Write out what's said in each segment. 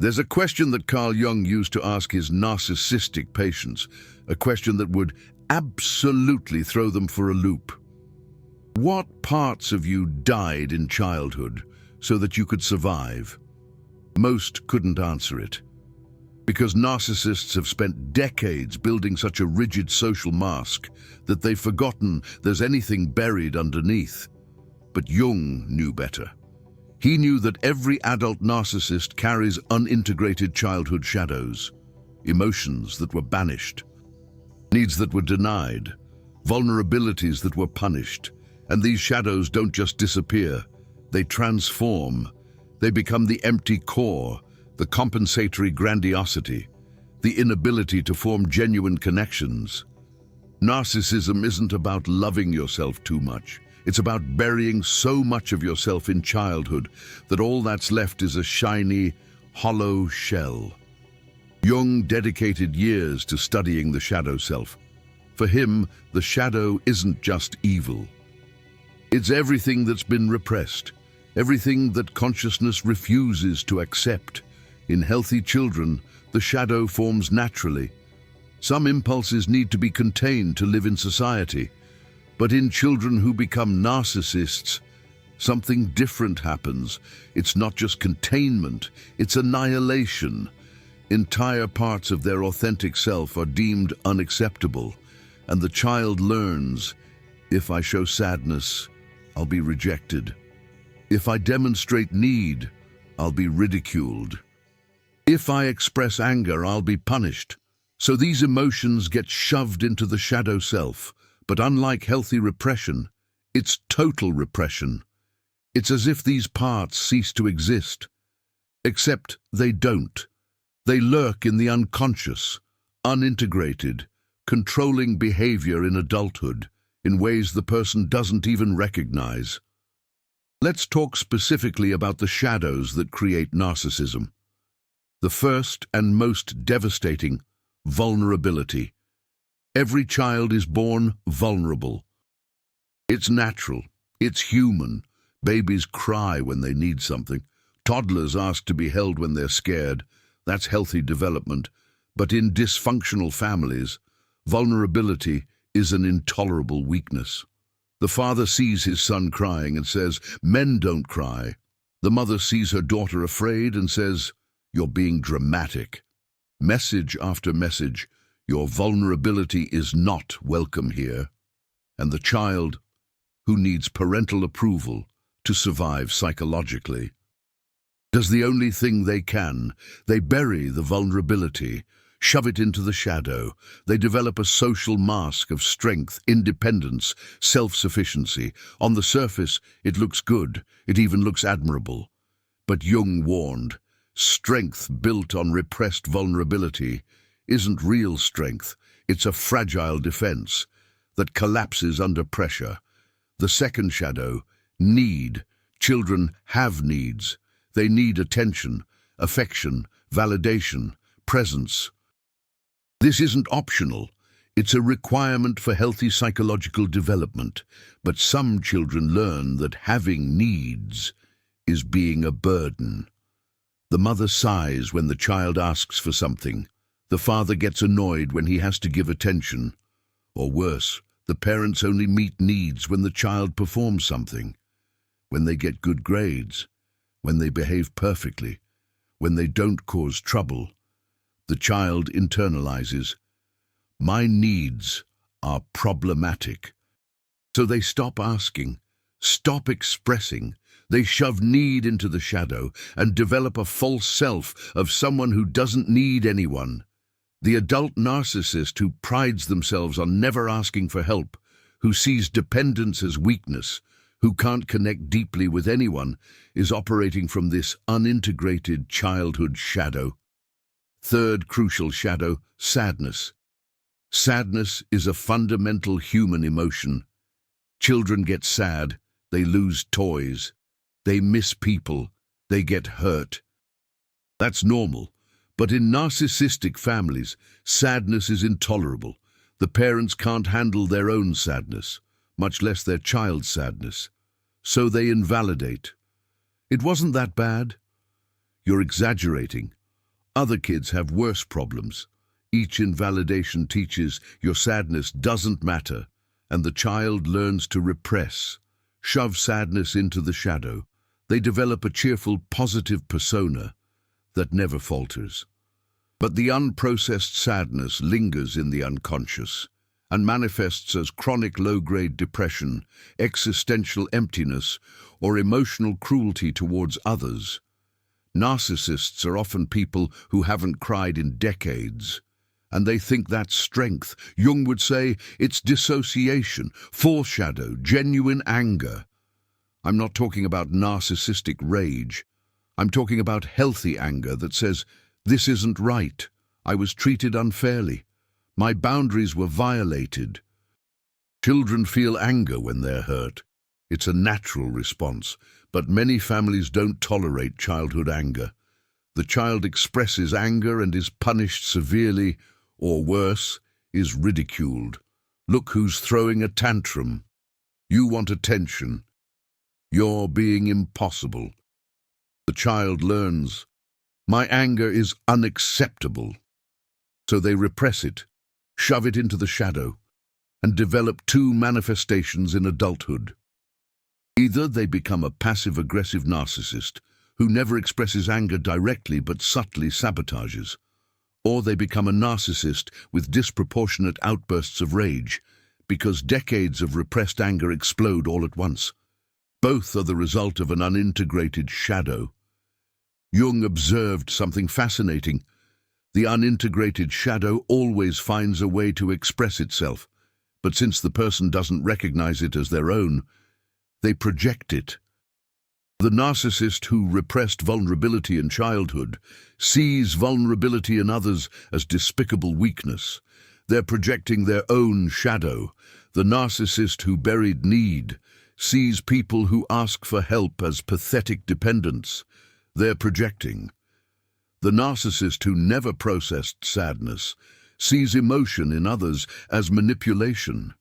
There's a question that Carl Jung used to ask his narcissistic patients, a question that would absolutely throw them for a loop. What parts of you died in childhood so that you could survive? Most couldn't answer it, because narcissists have spent decades building such a rigid social mask that they've forgotten there's anything buried underneath. But Jung knew better. He knew that every adult narcissist carries unintegrated childhood shadows, emotions that were banished, needs that were denied, vulnerabilities that were punished. And these shadows don't just disappear, they transform. They become the empty core, the compensatory grandiosity, the inability to form genuine connections. Narcissism isn't about loving yourself too much. It's about burying so much of yourself in childhood that all that's left is a shiny, hollow shell. Jung dedicated years to studying the shadow self. For him, the shadow isn't just evil. It's everything that's been repressed, everything that consciousness refuses to accept. In healthy children, the shadow forms naturally. Some impulses need to be contained to live in society. But in children who become narcissists, something different happens. It's not just containment, it's annihilation. Entire parts of their authentic self are deemed unacceptable, and the child learns, if I show sadness, I'll be rejected. If I demonstrate need, I'll be ridiculed. If I express anger, I'll be punished. So these emotions get shoved into the shadow self. But unlike healthy repression, it's total repression. It's as if these parts cease to exist. Except they don't. They lurk in the unconscious, unintegrated, controlling behavior in adulthood in ways the person doesn't even recognize. Let's talk specifically about the shadows that create narcissism. The first and most devastating, vulnerability. Every child is born vulnerable. It's natural. It's human. Babies cry when they need something. Toddlers ask to be held when they're scared. That's healthy development. But in dysfunctional families, vulnerability is an intolerable weakness. The father sees his son crying and says, "Men don't cry." The mother sees her daughter afraid and says, "You're being dramatic." Message after message, your vulnerability is not welcome here. And the child, who needs parental approval to survive psychologically, does the only thing they can. They bury the vulnerability, shove it into the shadow. They develop a social mask of strength, independence, self-sufficiency. On the surface, it looks good. It even looks admirable. But Jung warned, strength built on repressed vulnerability isn't real strength. It's a fragile defense that collapses under pressure. The second shadow, need. Children have needs. They need attention, affection, validation, presence. This isn't optional. It's a requirement for healthy psychological development. But some children learn that having needs is being a burden. The mother sighs when the child asks for something. The father gets annoyed when he has to give attention. Or worse, the parents only meet needs when the child performs something. When they get good grades. When they behave perfectly. When they don't cause trouble. The child internalizes, "My needs are problematic." So they stop asking, stop expressing. They shove need into the shadow and develop a false self of someone who doesn't need anyone. The adult narcissist who prides themselves on never asking for help, who sees dependence as weakness, who can't connect deeply with anyone, is operating from this unintegrated childhood shadow. Third crucial shadow, sadness. Sadness is a fundamental human emotion. Children get sad, they lose toys, they miss people, they get hurt. That's normal. But in narcissistic families, sadness is intolerable. The parents can't handle their own sadness, much less their child's sadness. So they invalidate. "It wasn't that bad." "You're exaggerating." Other kids have worse problems. Each invalidation teaches your sadness doesn't matter, and the child learns to repress, shove sadness into the shadow. They develop a cheerful, positive persona that never falters. But the unprocessed sadness lingers in the unconscious and manifests as chronic low-grade depression, existential emptiness, or emotional cruelty towards others. Narcissists are often people who haven't cried in decades, and they think that's strength. Jung would say it's dissociation, foreshadow, genuine anger. I'm not talking about narcissistic rage. I'm talking about healthy anger that says, "This isn't right. I was treated unfairly. My boundaries were violated." Children feel anger when they're hurt. It's a natural response, but many families don't tolerate childhood anger. The child expresses anger and is punished severely, or worse, is ridiculed. "Look who's throwing a tantrum. You want attention. You're being impossible." The child learns, "My anger is unacceptable." So they repress it, shove it into the shadow, and develop two manifestations in adulthood. Either they become a passive-aggressive narcissist who never expresses anger directly but subtly sabotages, or they become a narcissist with disproportionate outbursts of rage because decades of repressed anger explode all at once. Both are the result of an unintegrated shadow. Jung observed something fascinating. The unintegrated shadow always finds a way to express itself, but since the person doesn't recognize it as their own, they project it. The narcissist who repressed vulnerability in childhood sees vulnerability in others as despicable weakness. They're projecting their own shadow. The narcissist who buried need sees people who ask for help as pathetic dependents. They're projecting. The narcissist who never processed sadness sees emotion in others as manipulation.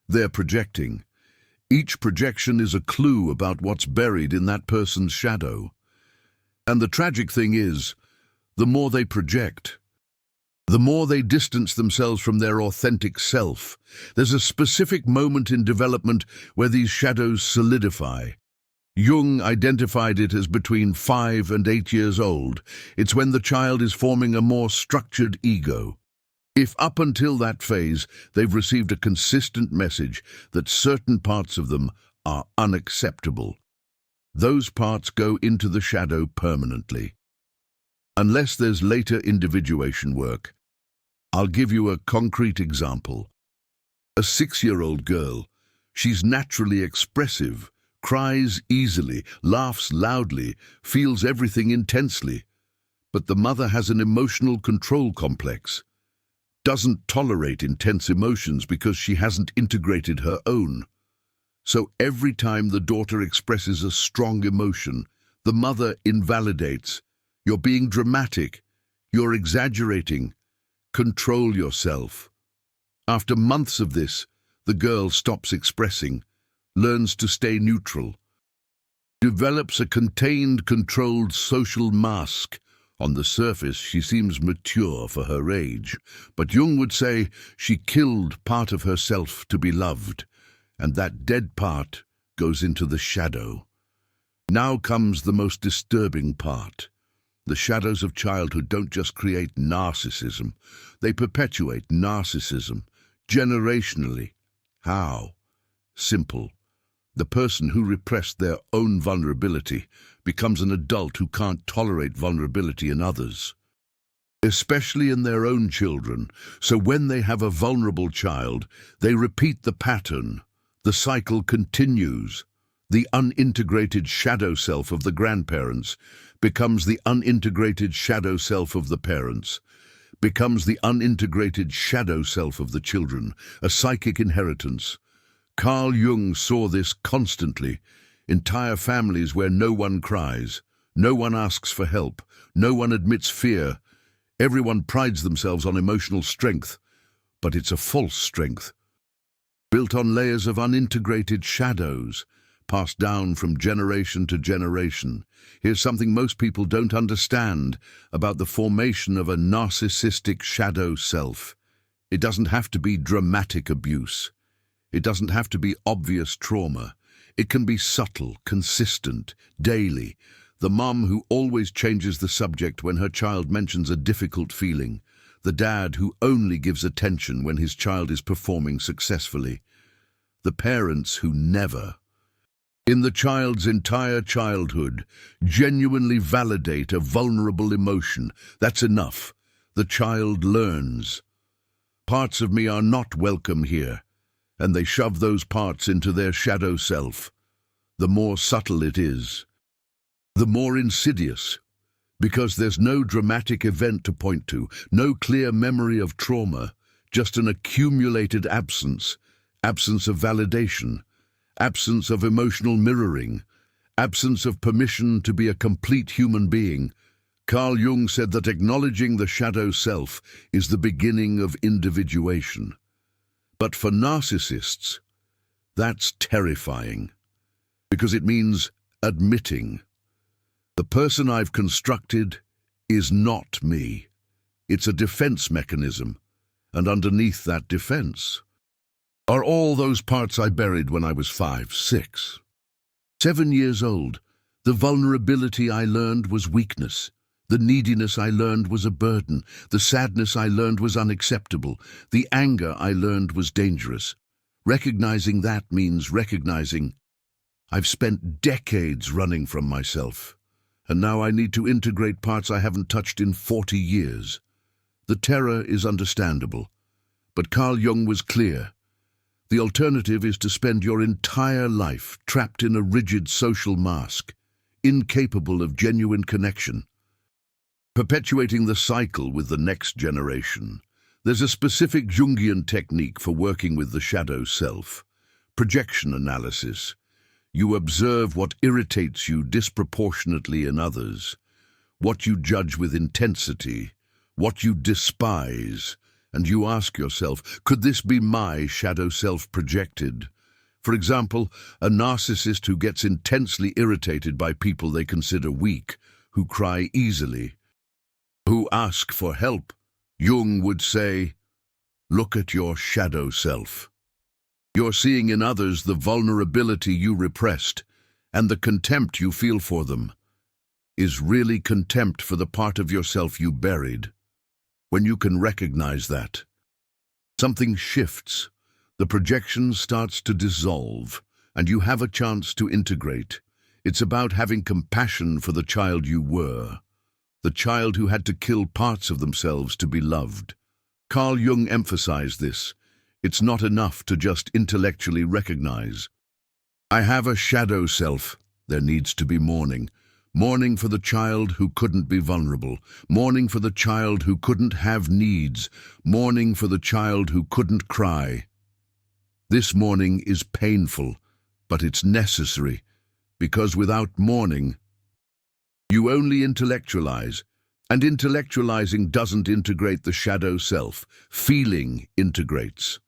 They're projecting. Each projection is a clue about what's buried in that person's shadow. And the tragic thing is, the more they project, the more they distance themselves from their authentic self. There's a specific moment in development where these shadows solidify. Jung identified it as between 5 and 8 years old. It's when the child is forming a more structured ego. If up until that phase they've received a consistent message that certain parts of them are unacceptable, those parts go into the shadow permanently. Unless there's later individuation work. I'll give you a concrete example. A 6-year-old girl. She's naturally expressive, cries easily, laughs loudly, feels everything intensely. But the mother has an emotional control complex. Doesn't tolerate intense emotions because she hasn't integrated her own. So every time the daughter expresses a strong emotion, the mother invalidates. "You're being dramatic. You're exaggerating. Control yourself." After months of this, the girl stops expressing, learns to stay neutral, develops a contained, controlled social mask. On the surface, she seems mature for her age, but Jung would say she killed part of herself to be loved, and that dead part goes into the shadow. Now comes the most disturbing part. The shadows of childhood don't just create narcissism, they perpetuate narcissism, generationally. How? Simple. The person who repressed their own vulnerability becomes an adult who can't tolerate vulnerability in others, especially in their own children. So when they have a vulnerable child, they repeat the pattern. The cycle continues. The unintegrated shadow self of the grandparents becomes the unintegrated shadow self of the parents, becomes the unintegrated shadow self of the children, a psychic inheritance. Carl Jung saw this constantly. Entire families where no one cries, no one asks for help, no one admits fear. Everyone prides themselves on emotional strength, but it's a false strength, built on layers of unintegrated shadows. passed down from generation to generation. Here's something most people don't understand about the formation of a narcissistic shadow self. It doesn't have to be dramatic abuse. It doesn't have to be obvious trauma. It can be subtle, consistent, daily. The mom who always changes the subject when her child mentions a difficult feeling. The dad who only gives attention when his child is performing successfully. The parents who never, in the child's entire childhood, genuinely validate a vulnerable emotion. That's enough. The child learns. Parts of me are not welcome here, and they shove those parts into their shadow self. The more subtle it is, the more insidious, because there's no dramatic event to point to, no clear memory of trauma, just an accumulated absence of validation, absence of emotional mirroring, absence of permission to be a complete human being. Carl Jung said that acknowledging the shadow self is the beginning of individuation. But for narcissists, that's terrifying, because it means admitting, the person I've constructed is not me. It's a defense mechanism, and underneath that defense are all those parts I buried when I was 5, 6, 7 years old. The vulnerability I learned was weakness. The neediness I learned was a burden. The sadness I learned was unacceptable. The anger I learned was dangerous. Recognizing that means recognizing I've spent decades running from myself, and now I need to integrate parts I haven't touched in 40 years. The terror is understandable, but Carl Jung was clear. The alternative is to spend your entire life trapped in a rigid social mask, incapable of genuine connection, perpetuating the cycle with the next generation. There's a specific Jungian technique for working with the shadow self, projection analysis. You observe what irritates you disproportionately in others, what you judge with intensity, what you despise, and you ask yourself, could this be my shadow self projected? For example, a narcissist who gets intensely irritated by people they consider weak, who cry easily, who ask for help. Jung would say, look at your shadow self. You're seeing in others the vulnerability you repressed, and the contempt you feel for them is really contempt for the part of yourself you buried. When you can recognize that, something shifts. The projection starts to dissolve, and you have a chance to integrate. It's about having compassion for the child you were, the child who had to kill parts of themselves to be loved. Carl Jung emphasized this. It's not enough to just intellectually recognize, I have a shadow self. There needs to be mourning. Mourning for the child who couldn't be vulnerable. Mourning for the child who couldn't have needs. Mourning for the child who couldn't cry. This mourning is painful, but it's necessary, because without mourning, you only intellectualize, and intellectualizing doesn't integrate the shadow self. Feeling integrates.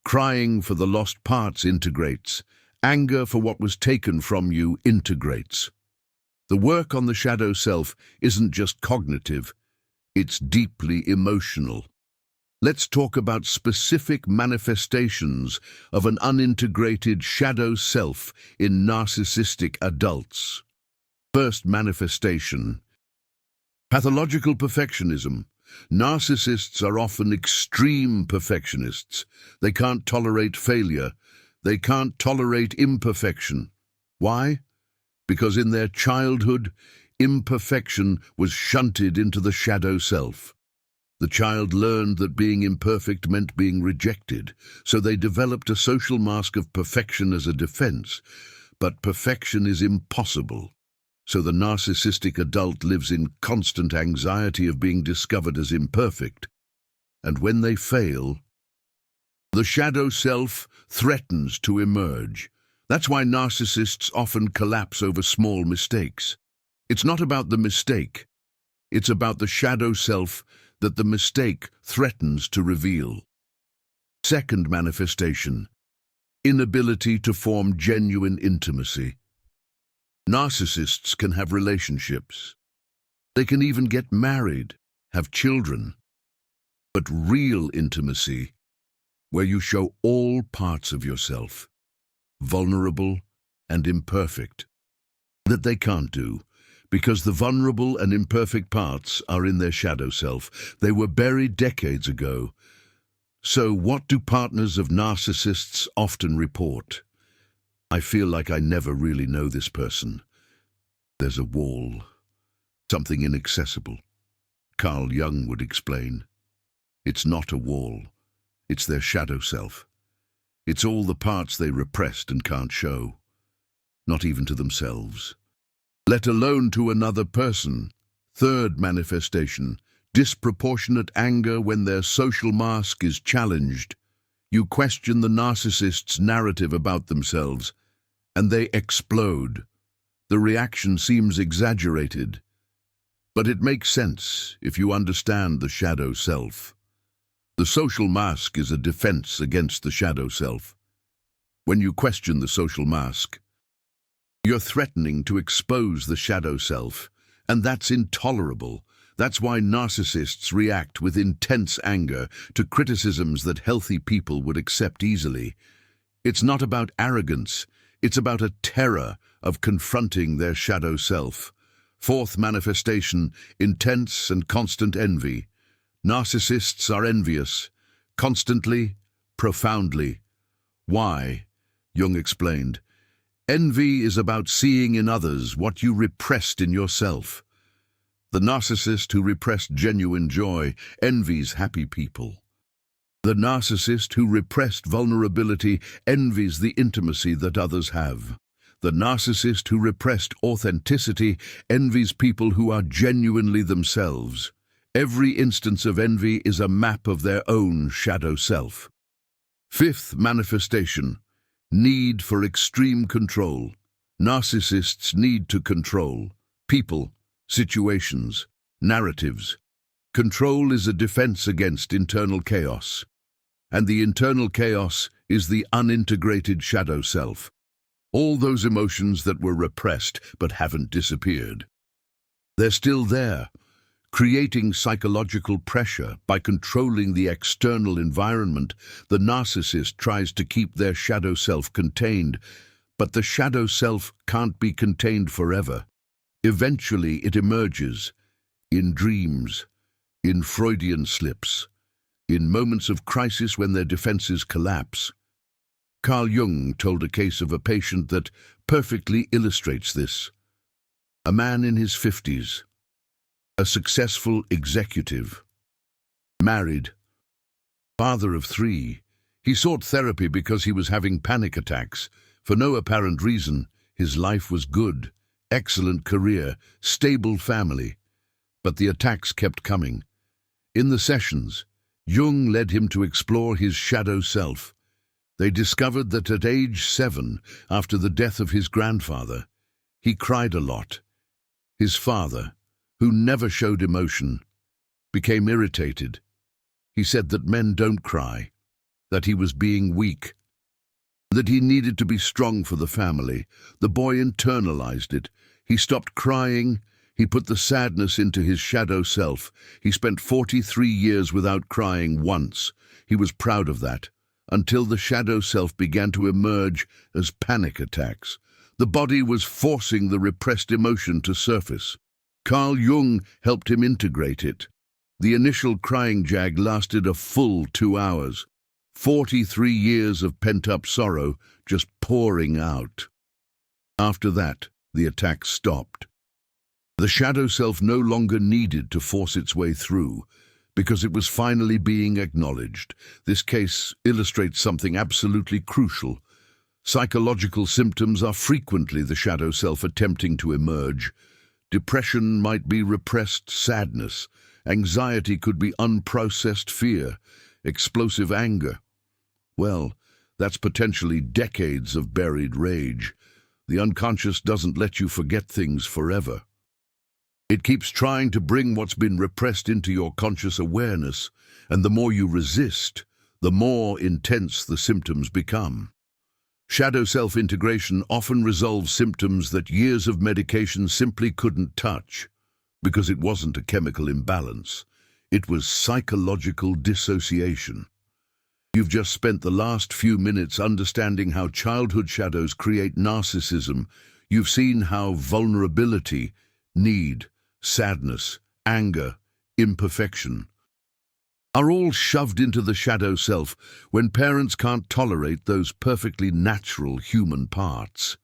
Crying for the lost parts integrates. Anger for what was taken from you integrates. The work on the shadow self isn't just cognitive, it's deeply emotional. Let's talk about specific manifestations of an unintegrated shadow self in narcissistic adults. First manifestation, pathological perfectionism. Narcissists are often extreme perfectionists. They can't tolerate failure. They can't tolerate imperfection. Why? Because in their childhood, imperfection was shunted into the shadow self. The child learned that being imperfect meant being rejected, so they developed a social mask of perfection as a defense. But perfection is impossible, so the narcissistic adult lives in constant anxiety of being discovered as imperfect. And when they fail, the shadow self threatens to emerge. That's why narcissists often collapse over small mistakes. It's not about the mistake. It's about the shadow self that the mistake threatens to reveal. Second manifestation, inability to form genuine intimacy. Narcissists can have relationships. They can even get married, have children. But real intimacy, where you show all parts of yourself, vulnerable and imperfect, that they can't do, because the vulnerable and imperfect parts are in their shadow self. They were buried decades ago. So what do partners of narcissists often report? I feel like I never really know this person. There's a wall, something inaccessible. Carl Jung would explain. It's not a wall. It's their shadow self. It's all the parts they repressed and can't show, not even to themselves, let alone to another person. Third manifestation, disproportionate anger when their social mask is challenged. You question the narcissist's narrative about themselves, and they explode. The reaction seems exaggerated, but it makes sense if you understand the shadow self. The social mask is a defense against the shadow self. When you question the social mask, you're threatening to expose the shadow self, and that's intolerable. That's why narcissists react with intense anger to criticisms that healthy people would accept easily. It's not about arrogance, it's about a terror of confronting their shadow self. Fourth manifestation, intense and constant envy. Narcissists are envious, constantly, profoundly. Why? Jung explained. Envy is about seeing in others what you repressed in yourself. The narcissist who repressed genuine joy envies happy people. The narcissist who repressed vulnerability envies the intimacy that others have. The narcissist who repressed authenticity envies people who are genuinely themselves. Every instance of envy is a map of their own shadow self. Fifth manifestation, need for extreme control. Narcissists need to control people, situations, narratives. Control is a defense against internal chaos, and the internal chaos is the unintegrated shadow self. All those emotions that were repressed but haven't disappeared. They're still there, creating psychological pressure. By controlling the external environment, the narcissist tries to keep their shadow self contained, but the shadow self can't be contained forever. Eventually it emerges, in dreams, in Freudian slips, in moments of crisis when their defenses collapse. Carl Jung told a case of a patient that perfectly illustrates this. A man in his 50s, a successful executive, married, father of 3. He sought therapy because he was having panic attacks. For no apparent reason, his life was good, excellent career, stable family. But the attacks kept coming. In the sessions, Jung led him to explore his shadow self. They discovered that at age 7, after the death of his grandfather, he cried a lot. His father, who never showed emotion, became irritated. He said that men don't cry, that he was being weak, that he needed to be strong for the family. The boy internalized it. He stopped crying. He put the sadness into his shadow self. He spent 43 years without crying once. He was proud of that, until the shadow self began to emerge as panic attacks. The body was forcing the repressed emotion to surface. Carl Jung helped him integrate it. The initial crying jag lasted a full 2 hours. 43 years of pent-up sorrow just pouring out. After that, the attack stopped. The shadow self no longer needed to force its way through, because it was finally being acknowledged. This case illustrates something absolutely crucial. Psychological symptoms are frequently the shadow self attempting to emerge. Depression might be repressed sadness. Anxiety could be unprocessed fear. Explosive anger. Well, that's potentially decades of buried rage. The unconscious doesn't let you forget things forever. It keeps trying to bring what's been repressed into your conscious awareness, and the more you resist, the more intense the symptoms become. Shadow self-integration often resolves symptoms that years of medication simply couldn't touch, because it wasn't a chemical imbalance. It was psychological dissociation. You've just spent the last few minutes understanding how childhood shadows create narcissism. You've seen how vulnerability, need, sadness, anger, imperfection are all shoved into the shadow self when parents can't tolerate those perfectly natural human parts.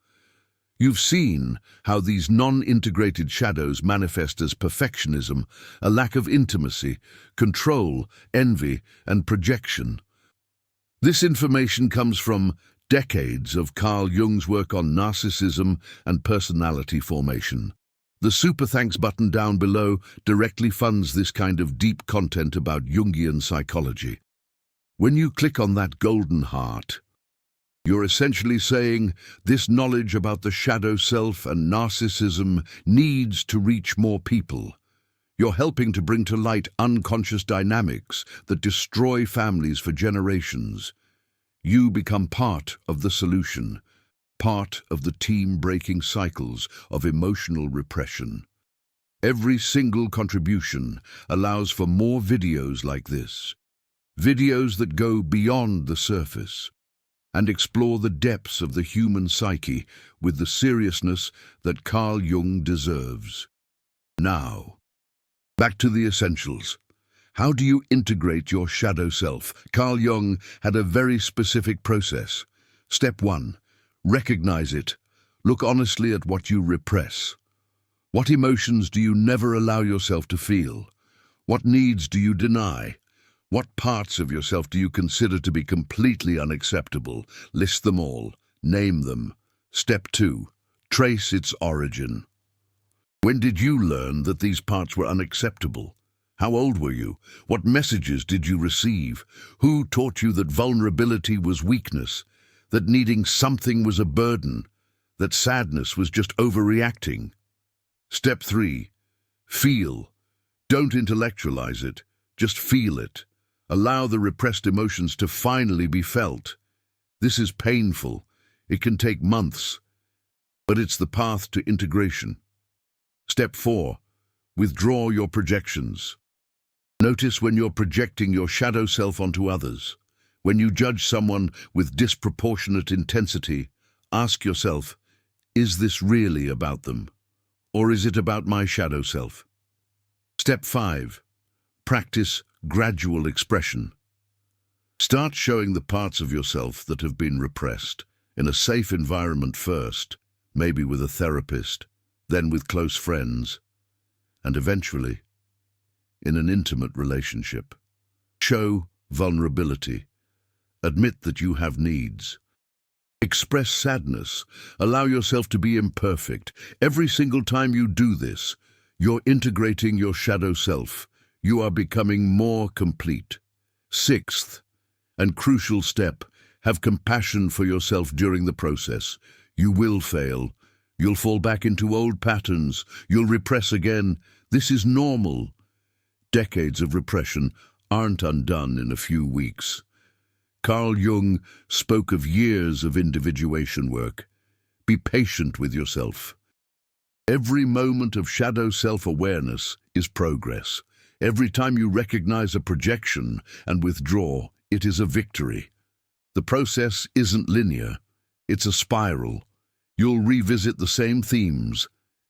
You've seen how these non-integrated shadows manifest as perfectionism, a lack of intimacy, control, envy, and projection. This information comes from decades of Carl Jung's work on narcissism and personality formation. The super thanks button down below directly funds this kind of deep content about Jungian psychology. When you click on that golden heart, you're essentially saying this knowledge about the shadow self and narcissism needs to reach more people. You're helping to bring to light unconscious dynamics that destroy families for generations. You become part of the solution, part of the team breaking cycles of emotional repression. Every single contribution allows for more videos like this, videos that go beyond the surface and explore the depths of the human psyche with the seriousness that Carl Jung deserves. Now, back to the essentials. How do you integrate your shadow self? Carl Jung had a very specific process. Step 1. Recognize it. Look honestly at what you repress. What emotions do you never allow yourself to feel? What needs do you deny? What parts of yourself do you consider to be completely unacceptable? List them all. Name them. Step 2. Trace its origin. When did you learn that these parts were unacceptable? How old were you? What messages did you receive? Who taught you that vulnerability was weakness? That needing something was a burden? That sadness was just overreacting? Step 3. Feel. Don't intellectualize it. Just feel it. Allow the repressed emotions to finally be felt. This is painful. It can take months, but it's the path to integration. Step 4. Withdraw your projections. Notice when you're projecting your shadow self onto others. When you judge someone with disproportionate intensity, ask yourself, is this really about them? Or is it about my shadow self? Step 5. Practice gradual expression. Start showing the parts of yourself that have been repressed in a safe environment first, maybe with a therapist, then with close friends, and eventually in an intimate relationship. Show vulnerability. Admit that you have needs. Express sadness. Allow yourself to be imperfect. Every single time you do this, you're integrating your shadow self. You are becoming more complete. 6th, and crucial step, have compassion for yourself during the process. You will fail. You'll fall back into old patterns. You'll repress again. This is normal. Decades of repression aren't undone in a few weeks. Carl Jung spoke of years of individuation work. Be patient with yourself. Every moment of shadow self-awareness is progress. Every time you recognize a projection and withdraw, it is a victory. The process isn't linear. It's a spiral. You'll revisit the same themes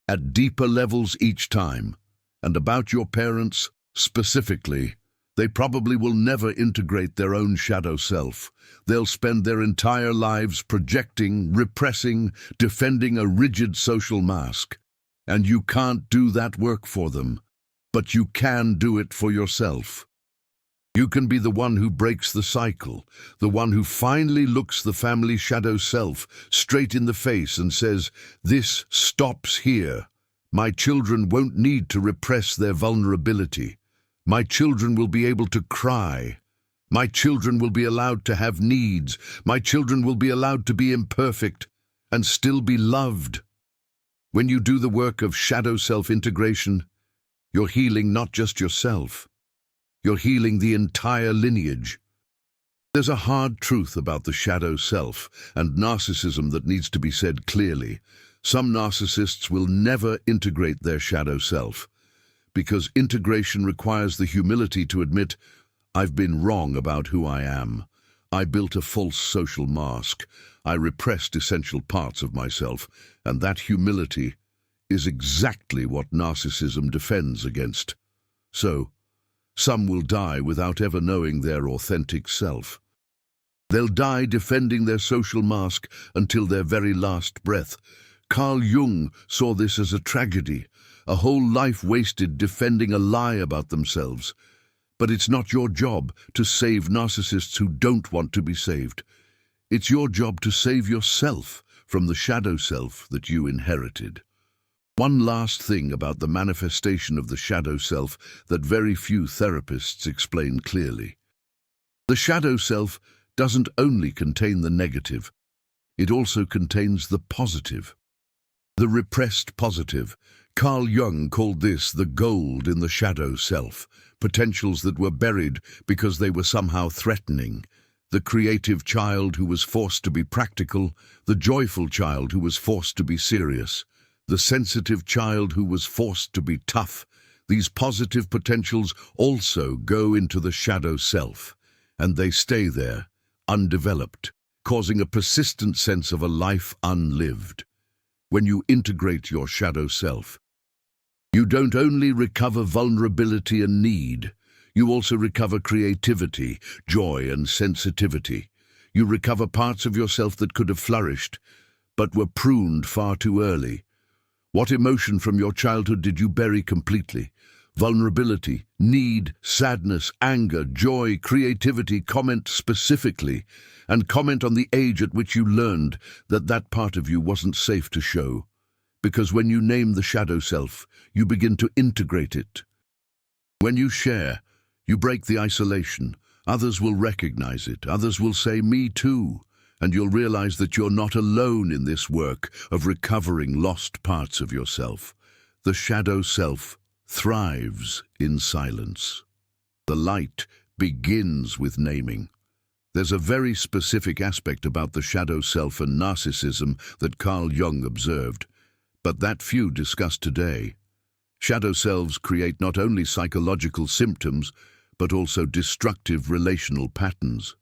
at deeper levels each time. And about your parents, specifically, they probably will never integrate their own shadow self. They'll spend their entire lives projecting, repressing, defending a rigid social mask. And you can't do that work for them. But you can do it for yourself. You can be the one who breaks the cycle, the one who finally looks the family shadow self straight in the face and says, "This stops here. My children won't need to repress their vulnerability. My children will be able to cry. My children will be allowed to have needs. My children will be allowed to be imperfect and still be loved." When you do the work of shadow self-integration, you're healing not just yourself. You're healing the entire lineage. There's a hard truth about the shadow self and narcissism that needs to be said clearly. Some narcissists will never integrate their shadow self, because integration requires the humility to admit, I've been wrong about who I am. I built a false social mask. I repressed essential parts of myself, and that humility is exactly what narcissism defends against. So, some will die without ever knowing their authentic self. They'll die defending their social mask until their very last breath. Carl Jung saw this as a tragedy, a whole life wasted defending a lie about themselves. But it's not your job to save narcissists who don't want to be saved. It's your job to save yourself from the shadow self that you inherited. One last thing about the manifestation of the shadow self that very few therapists explain clearly. The shadow self doesn't only contain the negative, it also contains the positive. The repressed positive. Carl Jung called this the gold in the shadow self, potentials that were buried because they were somehow threatening. The creative child who was forced to be practical, the joyful child who was forced to be serious, the sensitive child who was forced to be tough. These positive potentials also go into the shadow self, and they stay there, undeveloped, causing a persistent sense of a life unlived. When you integrate your shadow self, you don't only recover vulnerability and need, you also recover creativity, joy, and sensitivity. You recover parts of yourself that could have flourished, but were pruned far too early. What emotion from your childhood did you bury completely? Vulnerability, need, sadness, anger, joy, creativity. Comment specifically, and comment on the age at which you learned that that part of you wasn't safe to show. Because when you name the shadow self, you begin to integrate it. When you share, you break the isolation. Others will recognize it. Others will say, "Me too." And you'll realize that you're not alone in this work of recovering lost parts of yourself. The shadow self thrives in silence. The light begins with naming. There's a very specific aspect about the shadow self and narcissism that Carl Jung observed, but that few discuss today. Shadow selves create not only psychological symptoms, but also destructive relational patterns.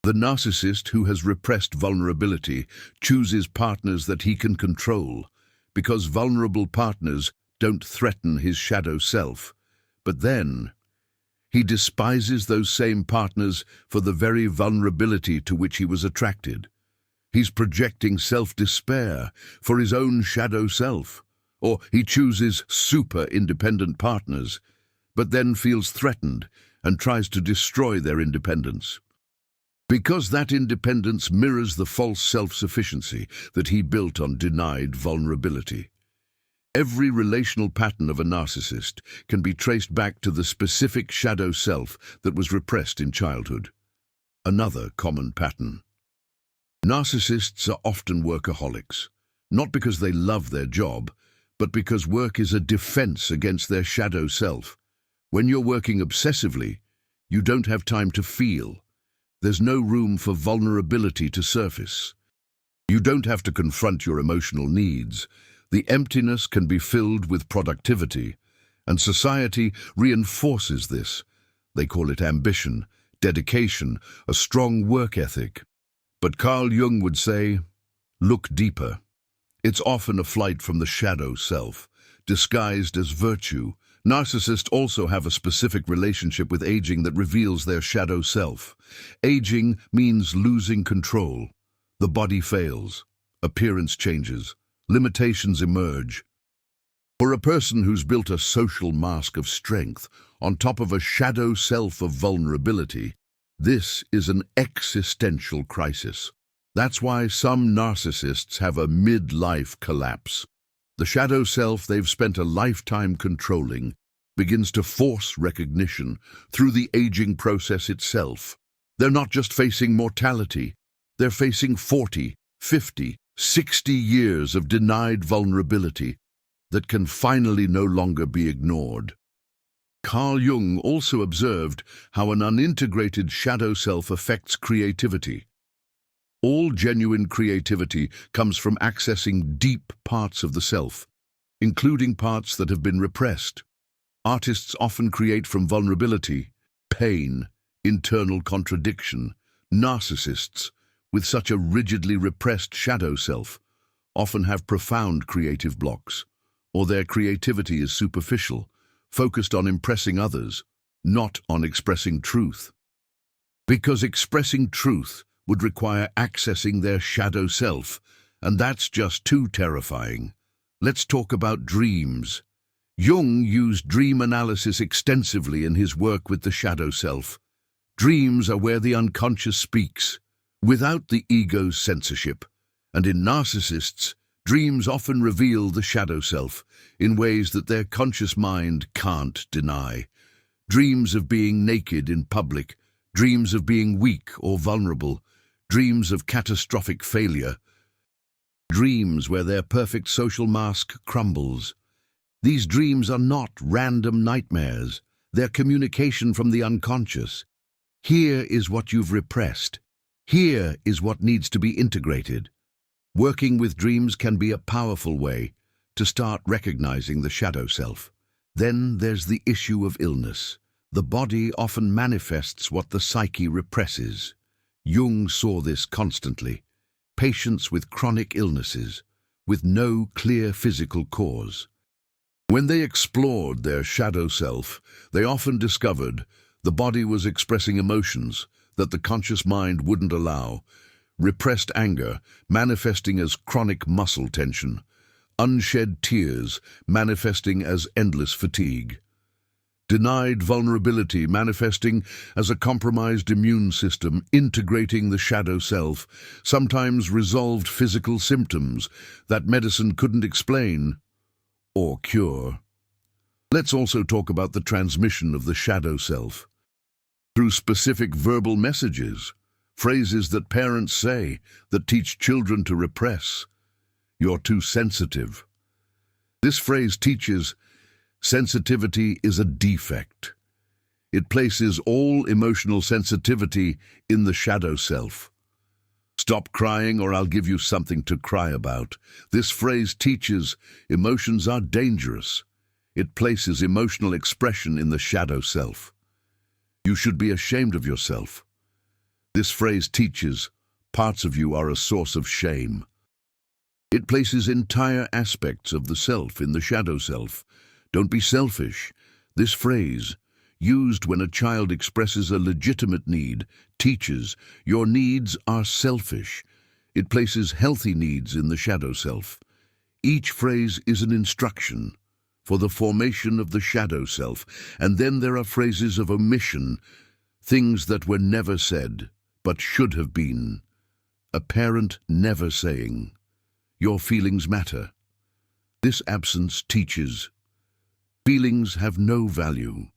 The narcissist who has repressed vulnerability chooses partners that he can control, because vulnerable partners don't threaten his shadow self. But then, he despises those same partners for the very vulnerability to which he was attracted. He's projecting self-despair for his own shadow self, or he chooses super-independent partners, but then feels threatened and tries to destroy their independence. Because that independence mirrors the false self-sufficiency that he built on denied vulnerability. Every relational pattern of a narcissist can be traced back to the specific shadow self that was repressed in childhood. Another common pattern. Narcissists are often workaholics, not because they love their job, but because work is a defense against their shadow self. When you're working obsessively, you don't have time to feel. There's no room for vulnerability to surface. You don't have to confront your emotional needs. The emptiness can be filled with productivity, and society reinforces this. They call it ambition, dedication, a strong work ethic. But Carl Jung would say, look deeper. It's often a flight from the shadow self, disguised as virtue. Narcissists also have a specific relationship with aging that reveals their shadow self. Aging means losing control. The body fails, appearance changes, limitations emerge. For a person who's built a social mask of strength on top of a shadow self of vulnerability, this is an existential crisis. That's why some narcissists have a midlife collapse. The shadow self they've spent a lifetime controlling begins to force recognition through the aging process itself. They're not just facing mortality, they're facing 40, 50, 60 years of denied vulnerability that can finally no longer be ignored. Carl Jung also observed how an unintegrated shadow self affects creativity. All genuine creativity comes from accessing deep parts of the self, including parts that have been repressed. Artists often create from vulnerability, pain, internal contradiction. Narcissists, with such a rigidly repressed shadow self, often have profound creative blocks, or their creativity is superficial, focused on impressing others, not on expressing truth. Because expressing truth would require accessing their shadow self, and that's just too terrifying. Let's talk about dreams. Jung used dream analysis extensively in his work with the shadow self. Dreams are where the unconscious speaks, without the ego's censorship, and in narcissists, dreams often reveal the shadow self in ways that their conscious mind can't deny. Dreams of being naked in public, dreams of being weak or vulnerable, dreams of catastrophic failure, dreams where their perfect social mask crumbles. These dreams are not random nightmares, they're communication from the unconscious. Here is what you've repressed. Here is what needs to be integrated. Working with dreams can be a powerful way to start recognizing the shadow self. Then there's the issue of illness. The body often manifests what the psyche represses. Jung saw this constantly. Patients with chronic illnesses, with no clear physical cause. When they explored their shadow self, they often discovered the body was expressing emotions that the conscious mind wouldn't allow. Repressed anger, manifesting as chronic muscle tension. Unshed tears, manifesting as endless fatigue. Denied vulnerability, manifesting as a compromised immune system, integrating the shadow self. Sometimes resolved physical symptoms that medicine couldn't explain or cure. Let's also talk about the transmission of the shadow self. Through specific verbal messages, phrases that parents say that teach children to repress. You're too sensitive. This phrase teaches sensitivity is a defect. It places all emotional sensitivity in the shadow self. Stop crying or I'll give you something to cry about. This phrase teaches emotions are dangerous. It places emotional expression in the shadow self. You should be ashamed of yourself. This phrase teaches parts of you are a source of shame. It places entire aspects of the self in the shadow self. Don't be selfish. This phrase, used when a child expresses a legitimate need, teaches your needs are selfish. It places healthy needs in the shadow self. Each phrase is an instruction for the formation of the shadow self, and then there are phrases of omission, things that were never said, but should have been. A parent never saying, "Your feelings matter." This absence teaches feelings have no value.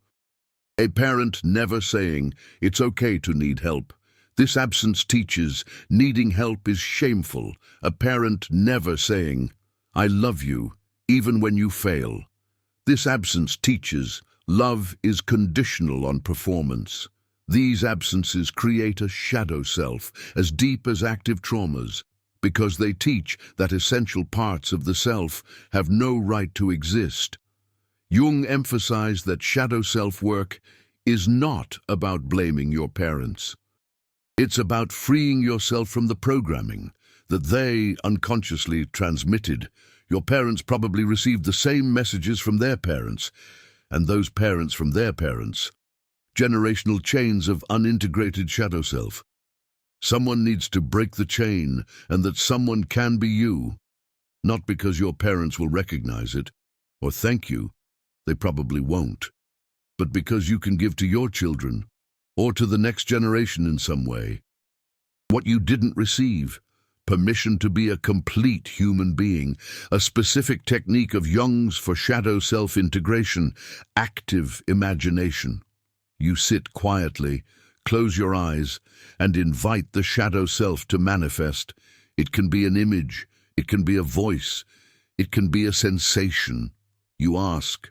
A parent never saying, "It's okay to need help." This absence teaches needing help is shameful. A parent never saying, "I love you," even when you fail. This absence teaches love is conditional on performance. These absences create a shadow self as deep as active traumas, because they teach that essential parts of the self have no right to exist. Jung emphasized that shadow self-work is not about blaming your parents. It's about freeing yourself from the programming that they unconsciously transmitted. Your parents probably received the same messages from their parents, and those parents from their parents. Generational chains of unintegrated shadow self. Someone needs to break the chain, and that someone can be you. Not because your parents will recognize it, or thank you, they probably won't, but because you can give to your children, or to the next generation in some way. What you didn't receive. Permission to be a complete human being, a specific technique of Jung's for shadow self-integration, active imagination. You sit quietly, close your eyes, and invite the shadow self to manifest. It can be an image, it can be a voice, it can be a sensation. You ask,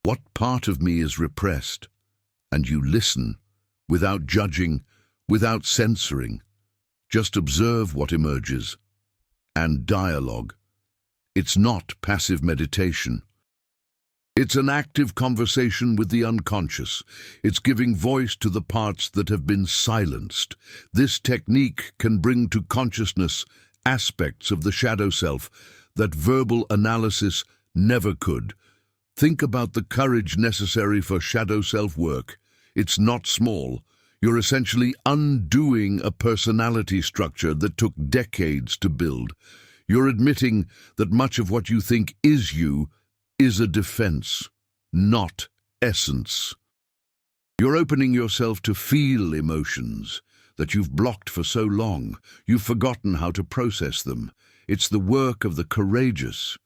What part of me is repressed? And you listen, without judging, without censoring. Just observe what emerges. And dialogue. It's not passive meditation. It's an active conversation with the unconscious. It's giving voice to the parts that have been silenced. This technique can bring to consciousness aspects of the shadow self that verbal analysis never could. Think about the courage necessary for shadow self work. It's not small. You're essentially undoing a personality structure that took decades to build. You're admitting that much of what you think is you is a defense, not essence. You're opening yourself to feel emotions that you've blocked for so long. You've forgotten how to process them. It's the work of the courageous.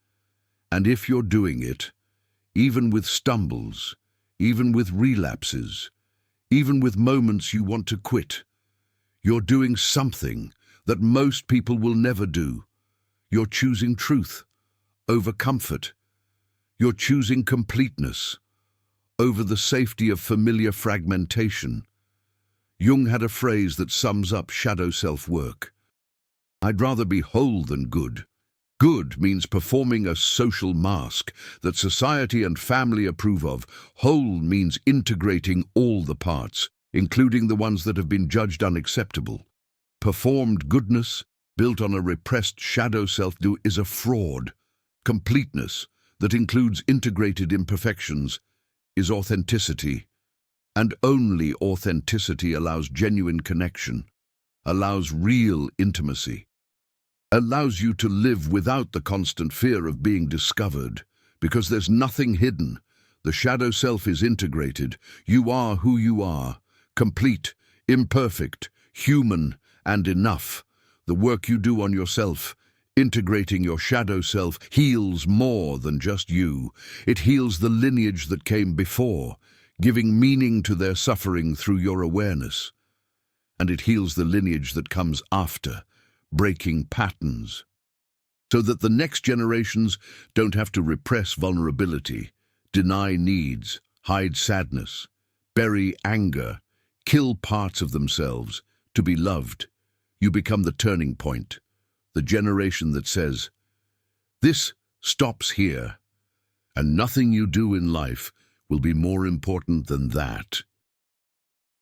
And if you're doing it, even with stumbles, even with relapses, even with moments you want to quit, you're doing something that most people will never do. You're choosing truth over comfort. You're choosing completeness over the safety of familiar fragmentation. Jung had a phrase that sums up shadow self-work. I'd rather be whole than good. Good means performing a social mask that society and family approve of. Whole means integrating all the parts, including the ones that have been judged unacceptable. Performed goodness, built on a repressed shadow self, is a fraud. Completeness, that includes integrated imperfections, is authenticity. And only authenticity allows genuine connection, allows real intimacy, allows you to live without the constant fear of being discovered, because there's nothing hidden. The shadow self is integrated. You are who you are, complete, imperfect, human, and enough. The work you do on yourself, integrating your shadow self, heals more than just you. It heals the lineage that came before, giving meaning to their suffering through your awareness. And it heals the lineage that comes after, breaking patterns, so that the next generations don't have to repress vulnerability, deny needs, hide sadness, bury anger, kill parts of themselves to be loved. You become the turning point, the generation that says, this stops here, and nothing you do in life will be more important than that.